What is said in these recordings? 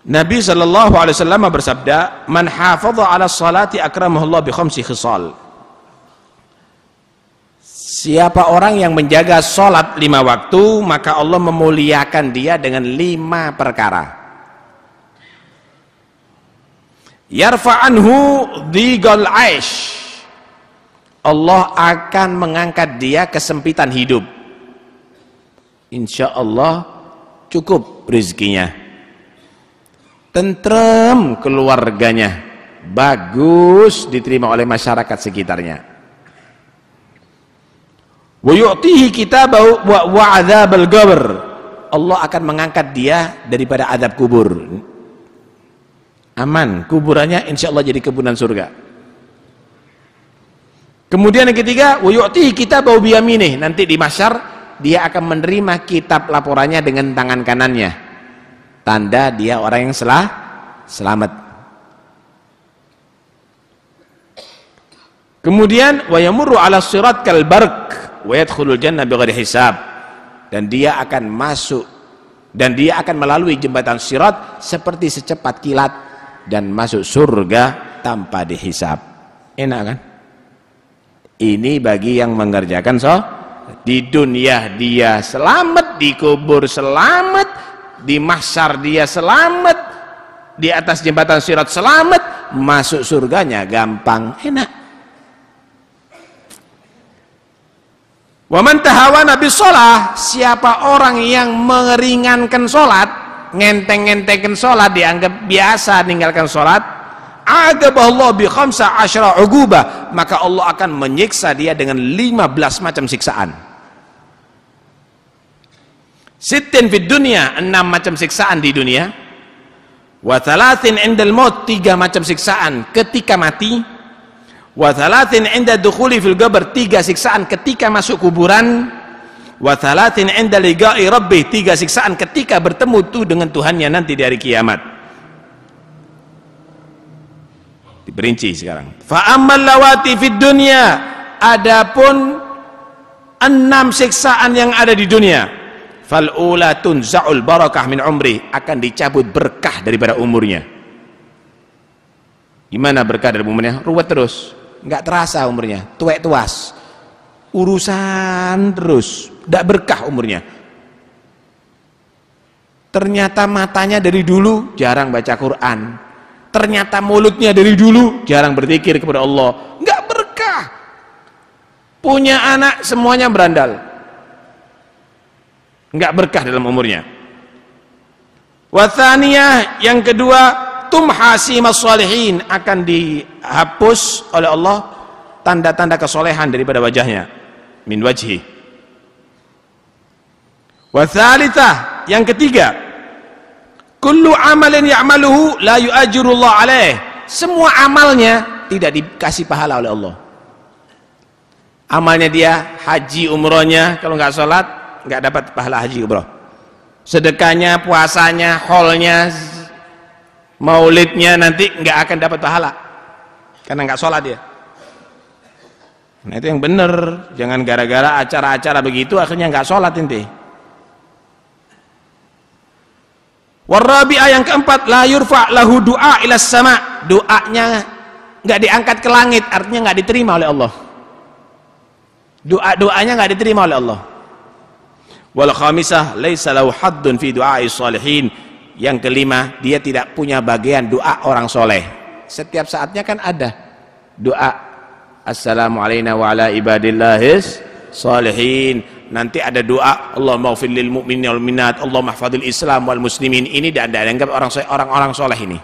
Nabi sallallahu alaihi wasallam bersabda, "Man hafadha 'ala sholati akramahullah bi khamsi khisal." Siapa orang yang menjaga sholat 5 waktu, maka Allah memuliakan dia dengan 5 perkara. Yarfa'anhu dhiqal 'aish. Allah akan mengangkat dia kesempitan hidup. Insya Allah cukup rezekinya, tentrem keluarganya, bagus diterima oleh masyarakat sekitarnya. Wa yu'tihi kitabahu wa 'adzabal qabr. Allah akan mengangkat dia daripada azab kubur. Aman, kuburannya insya Allah jadi kebunan surga. Kemudian yang ketiga, wa yu'tihi kitabahu bi yaminih. Nanti di mahsyar dia akan menerima kitab laporannya dengan tangan kanannya. Tanda dia orang yang selamat. Kemudian wa yamurru 'ala sirat kal barq wa yadkhulul jannah bighairi hisab. Dan dia akan masuk, dan dia akan melalui jembatan sirat seperti secepat kilat dan masuk surga tanpa dihisab. Enak kan? Ini bagi yang mengerjakan di dunia dia selamat, di kubur selamat, di mahsyar dia selamat, di atas jembatan sirat selamat, masuk surganya gampang, enak. Wa man tahawana bis shalah, siapa orang yang meringankan salat, ngenteng-ngentengkan salat, dianggap biasa meninggalkan salat, adaballahu bi 15 ugubah, maka Allah akan menyiksa dia dengan 15 macam siksaan. Sittin fid dunya, 6 macam siksaan di dunia, wa thalathin indal maut, 3 macam siksaan ketika mati, wa thalathin inda dukhuli fil qabr, 3 siksaan ketika masuk kuburan, wa thalathin inda liqa'i rabbih, 3 siksaan ketika bertemu dengan Tuhannya nanti di hari kiamat. Diperinci sekarang. Fa ammal lawati fid dunya, adapun 6 siksaan yang ada di dunia, fal ula tunza'ul barakah min umri, akan dicabut berkah daripada umurnya. Gimana berkah dari umurnya? Ruwet terus, nggak terasa umurnya, tuwek tuas, urusan terus, nggak berkah umurnya. Ternyata matanya dari dulu jarang baca Quran, ternyata mulutnya dari dulu jarang berzikir kepada Allah, nggak berkah. Punya anak semuanya berandal, nggak berkah dalam umurnya. Wathaniyah, yang kedua, tumhasimas sholihin, akan dihapus oleh Allah tanda-tanda kesolehan daripada wajahnya, min wajhi. Wathalithah, yang ketiga, kullu amalin ya'maluhu la yu'ajirullah alaih, semua amalnya tidak dikasih pahala oleh Allah. Amalnya dia haji umrohnya, kalau nggak sholat nggak dapat pahala haji umroh. Sedekahnya, puasanya, haulnya, maulidnya nanti nggak akan dapat pahala karena nggak sholat dia. Nah itu yang benar, jangan gara-gara acara-acara begitu akhirnya nggak sholat inti. Warabi'ah, yang keempat, la yurfa' lahu du'a ila sama, doanya nggak diangkat ke langit, artinya nggak diterima oleh Allah. Doanya nggak diterima oleh Allah. Wal khamisah, laisa lahu haddun fi du'a'i sholihin, yang kelima, dia tidak punya bagian doa orang soleh. Setiap saatnya kan ada doa, assalamu alayna wa ala ibadillahis sholihin. Nanti ada doa, Allahumma ighfir lil mu'minin wal mu'minat, Allahumma ihfadhil Islam wal muslimin. Ini tidak dianggap orang-orang soleh, ini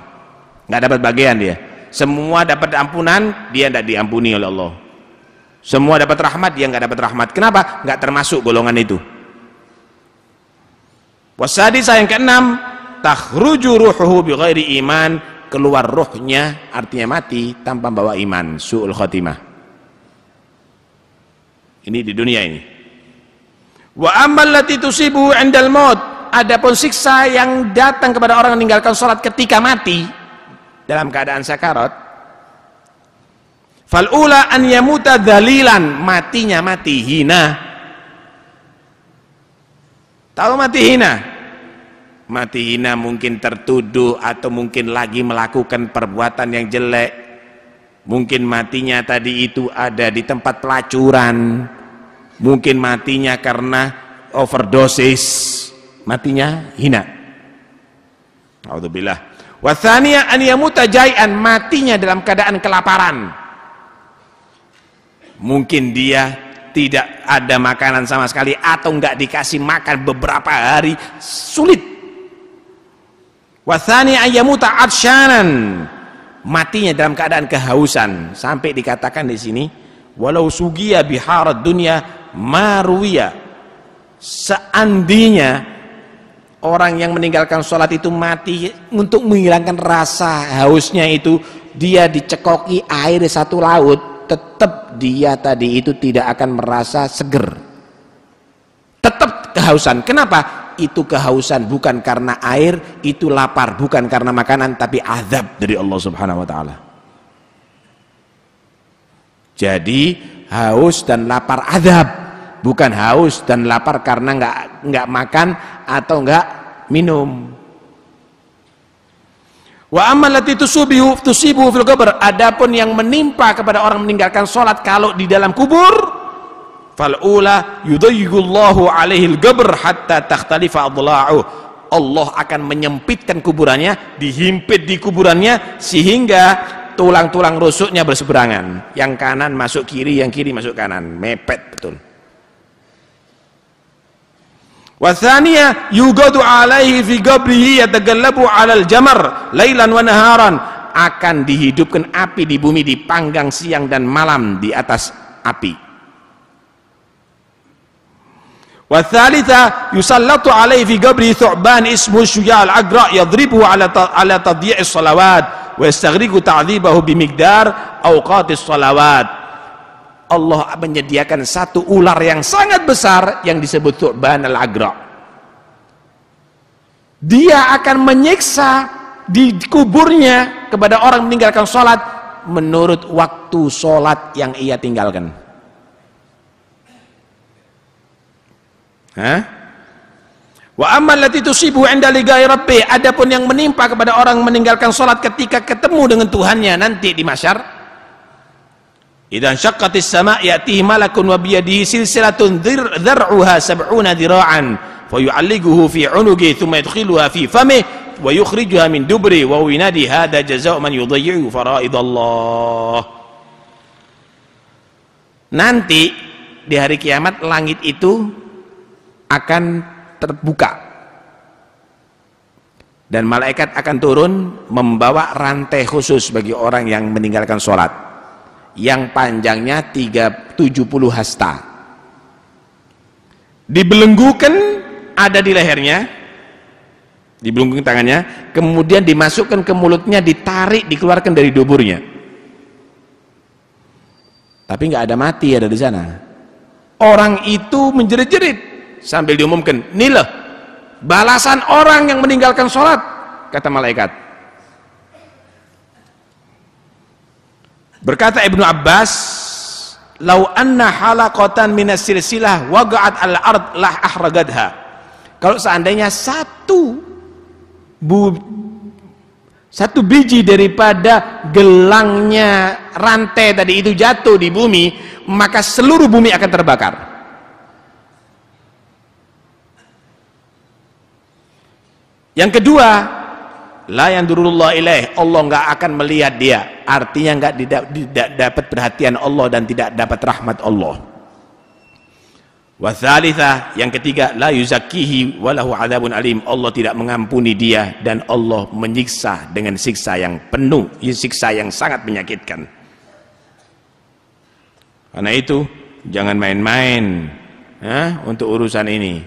nggak dapat bagian dia. Semua dapat ampunan, dia tidak diampuni oleh Allah. Semua dapat rahmat, dia nggak dapat rahmat. Kenapa? Nggak termasuk golongan itu. Wasadisah, yang keenam, takhruju ruhuhu bi ghairi iman, keluar ruhnya, artinya mati tanpa bawa iman, su'ul khotimah. Ini di dunia ini. Wa ammal lati tusibu 'indal maut, adapun siksa yang datang kepada orang yang meninggalkan salat ketika mati dalam keadaan sakarat, fal ula an yamuta dzalilan, matinya mati hina. Tahu mati hina? mati hina mungkin tertuduh atau mungkin lagi melakukan perbuatan yang jelek, mungkin matinya tadi itu ada di tempat pelacuran, mungkin matinya karena overdosis, matinya hina. A'udzubillah. Wa tsaniya an yamuta jai'an, matinya dalam keadaan kelaparan. Mungkin dia tidak ada makanan sama sekali atau enggak dikasih makan beberapa hari, sulit. Wa tsaniya an yamuta atshanan, matinya dalam keadaan kehausan, sampai dikatakan di sini walau sugiya biharad dunya maruwiya, seandainya orang yang meninggalkan sholat itu mati untuk menghilangkan rasa hausnya itu, dia dicekoki air satu laut, tetap dia tadi itu tidak akan merasa seger, tetap kehausan. Kenapa? Itu kehausan bukan karena air, itu lapar bukan karena makanan, tapi azab dari Allah Subhanahu wa taala. Jadi haus dan lapar azab, bukan haus dan lapar karena nggak makan atau nggak minum. Wa ammal lati tusibuhu fil qabr, adapun yang menimpa kepada orang meninggalkan salat kalau di dalam kubur, fal ula yudayyigullahu alaihi al-qabr hatta takhtalifa adla'u, Allah akan menyempitkan kuburannya, dihimpit di kuburannya sehingga tulang-tulang rusuknya berseberangan, yang kanan masuk kiri, yang kiri masuk kanan, mepet betul. Wa tsaniya yugadu alaihi fi qabrihi yatagallabu 'alal jamar lailan wa naharan, akan dihidupkan api di bumi, dipanggang siang dan malam di atas api. Wa tsalitsa yusallatu alaihi fi qabrihi thu'ban ismu syuja' al-agra yadribuhu ala tadyi'is salawat wa yastaghriqu ta'dhibahu bimiqdar awqatis salawat. Allah menyediakan satu ular yang sangat besar yang disebut Thu'ban al-Agra. Dia akan menyiksa di kuburnya kepada orang meninggalkan sholat menurut waktu sholat yang ia tinggalkan. Wa ammal lati tusibu 'inda liqa'i rabbih, adapun yang menimpa kepada orang meninggalkan sholat ketika ketemu dengan Tuhannya nanti di mahsyar, idan syaqqatis sama' ya'tihi malakun wa biyadihi silsilatun dhar'uha sab'una dira'an fa yu'alliguhu fi 'unuqi thumma yadkhiluha fi famihi wa yukhrijuha min dubri wa yunadi hadha jazaa'u man yudayyi'u fara'idallah. Nanti di hari kiamat langit itu akan terbuka dan malaikat akan turun membawa rantai khusus bagi orang yang meninggalkan sholat, yang panjangnya 70 hasta, dibelenggukan ada di lehernya, dibelenggukan tangannya, kemudian dimasukkan ke mulutnya, ditarik, dikeluarkan dari duburnya, tapi nggak ada mati ada di sana. Orang itu menjerit-jerit sambil diumumkan, inilah balasan orang yang meninggalkan sholat, kata malaikat. Berkata Ibnu Abbas, "Lau anna halaqatan minas silsilah waqa'at al-ard lah ahragadha." Kalau seandainya satu biji daripada gelangnya rantai tadi itu jatuh di bumi, maka seluruh bumi akan terbakar. Yang kedua, la yandurullah ilaih, Allah nggak akan melihat dia, artinya nggak dapat perhatian Allah dan tidak dapat rahmat Allah. Wa tsalitsa, yang ketiga, la yuzakkihi wa lahu adzabun alim, Allah tidak mengampuni dia dan Allah menyiksa dengan siksa yang penuh, siksa yang sangat menyakitkan. Karena itu jangan main-main untuk urusan ini.